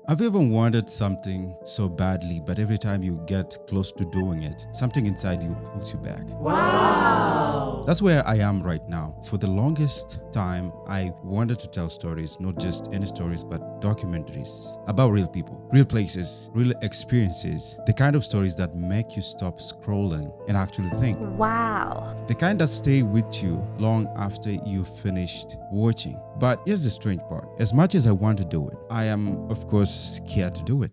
Have you ever wanted something so badly, but every time you get close to doing it, something inside you pulls you back? Wow! That's where I am right now. For the longest time, I wanted to tell stories, not just any stories, but documentaries about real people, real places, real experiences, the kind of stories that make you stop scrolling and actually think. Wow. The kind that stay with you long after you've finished watching. But here's the strange part. As much as I want to do it, I am, of course, scared to do it.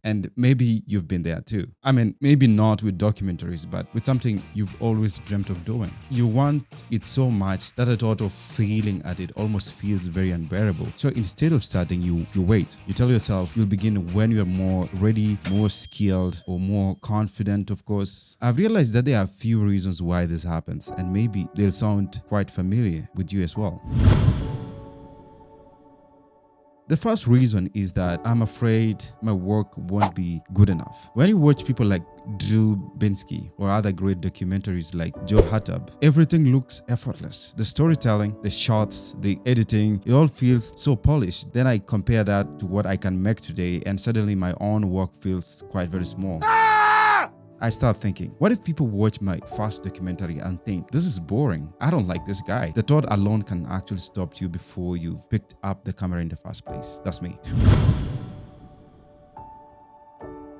And maybe you've been there too. I mean, maybe not with documentaries, but with something you've always dreamt of doing. You want it so much that the thought of failing at it almost feels very unbearable. So instead of starting, you wait. You tell yourself you'll begin when you're more ready, more skilled, or more confident, of course. I've realized that there are a few reasons why this happens, and maybe they'll sound quite familiar with you as well. The first reason is that I'm afraid my work won't be good enough. When you watch people like Drew Binsky or other great documentaries like Joe Hattab, everything looks effortless. The storytelling, the shots, the editing, it all feels so polished. Then I compare that to what I can make today, and suddenly my own work feels quite very small. I start thinking, what if people watch my first documentary and think, this is boring, I don't like this guy? The thought alone can actually stop you before you've picked up the camera in the first place. That's me.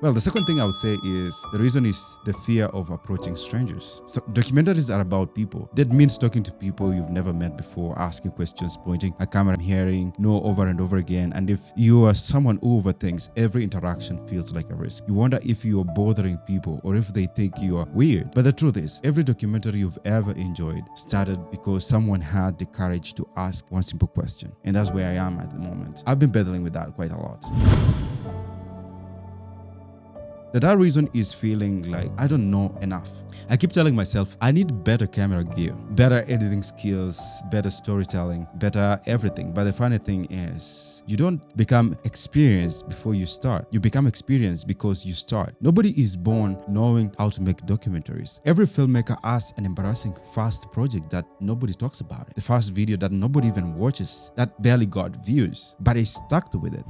Well, the second thing I would say is the reason is the fear of approaching strangers. So documentaries are about people. That means talking to people you've never met before, asking questions, pointing a camera, hearing no over and over again. And if you are someone who overthinks, every interaction feels like a risk. You wonder if you are bothering people or if they think you are weird. But the truth is, every documentary you've ever enjoyed started because someone had the courage to ask one simple question. And that's where I am at the moment. I've been battling with that quite a lot. That reason is feeling like I don't know enough. I keep telling myself I need better camera gear, better editing skills, better storytelling, better everything. But the funny thing is, you don't become experienced before you start. You become experienced because you start. Nobody is born knowing how to make documentaries. Every filmmaker has an embarrassing first project that nobody talks about. The first video that nobody even watches, that barely got views, but they stuck with it.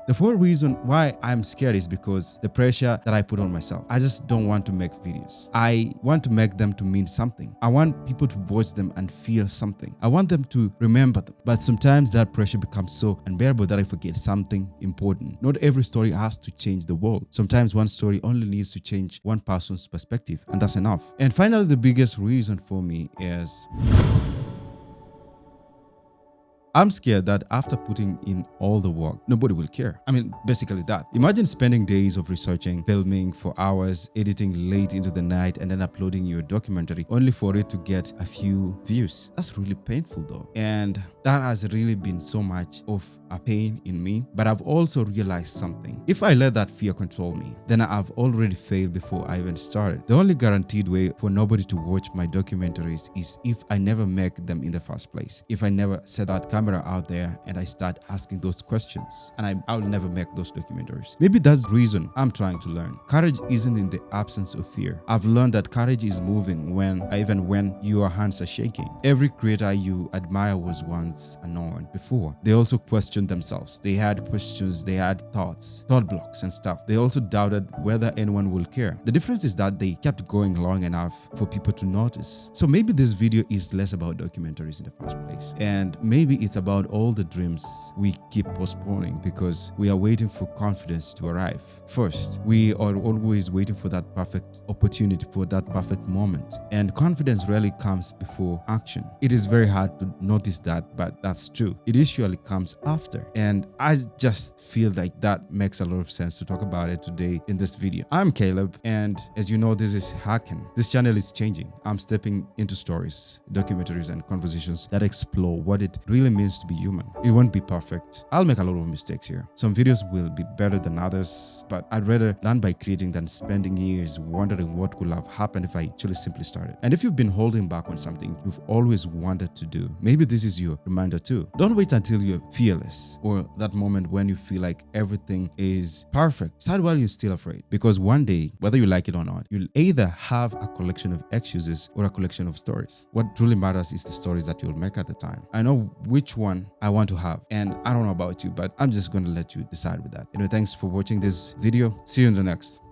The fourth reason why I'm scared is because the pressure that I put on myself. I just don't want to make videos. I want to make them to mean something. I want people to watch them and feel something. I want them to remember them. But sometimes that pressure becomes so unbearable that I forget something important. Not every story has to change the world. Sometimes one story only needs to change one person's perspective, and that's enough. And finally, the biggest reason for me is I'm scared that after putting in all the work, nobody will care. I mean, basically that. Imagine spending days of researching, filming for hours, editing late into the night, and then uploading your documentary only for it to get a few views. That's really painful though. And that has really been so much of a pain in me. But I've also realized something. If I let that fear control me, then I've already failed before I even started. The only guaranteed way for nobody to watch my documentaries is if I never make them in the first place. If I never set that camera out there and I start asking those questions, and I'll never make those documentaries. Maybe that's the reason I'm trying to learn. Courage isn't in the absence of fear. I've learned that courage is moving even when your hands are shaking. Every creator you admire was once unknown before. They also questioned themselves. They had questions, they had thoughts, thought blocks and stuff. They also doubted whether anyone will care. The difference is that they kept going long enough for people to notice. So maybe this video is less about documentaries in the first place, and maybe it's about all the dreams we keep postponing because we are waiting for confidence to arrive. First, we are always waiting for that perfect opportunity, for that perfect moment. And confidence rarely comes before action. It is very hard to notice that, but that's true. It usually comes after. And I just feel like that makes a lot of sense to talk about it today in this video. I'm Caleb, and as you know, this is Hacken. This channel is changing. I'm stepping into stories, documentaries, and conversations that explore what it really means to be human. It won't be perfect. I'll make a lot of mistakes here. Some videos will be better than others, but I'd rather learn by creating than spending years wondering what could have happened if I actually simply started. And if you've been holding back on something you've always wanted to do, maybe this is your reminder too. Don't wait until you're fearless or that moment when you feel like everything is perfect. Start while you're still afraid, because one day, whether you like it or not, you'll either have a collection of excuses or a collection of stories. What truly matters is the stories that you'll make at the time. I know which which one I want to have. And I don't know about you, but I'm just going to let you decide with that. Anyway, thanks for watching this video. See you in the next.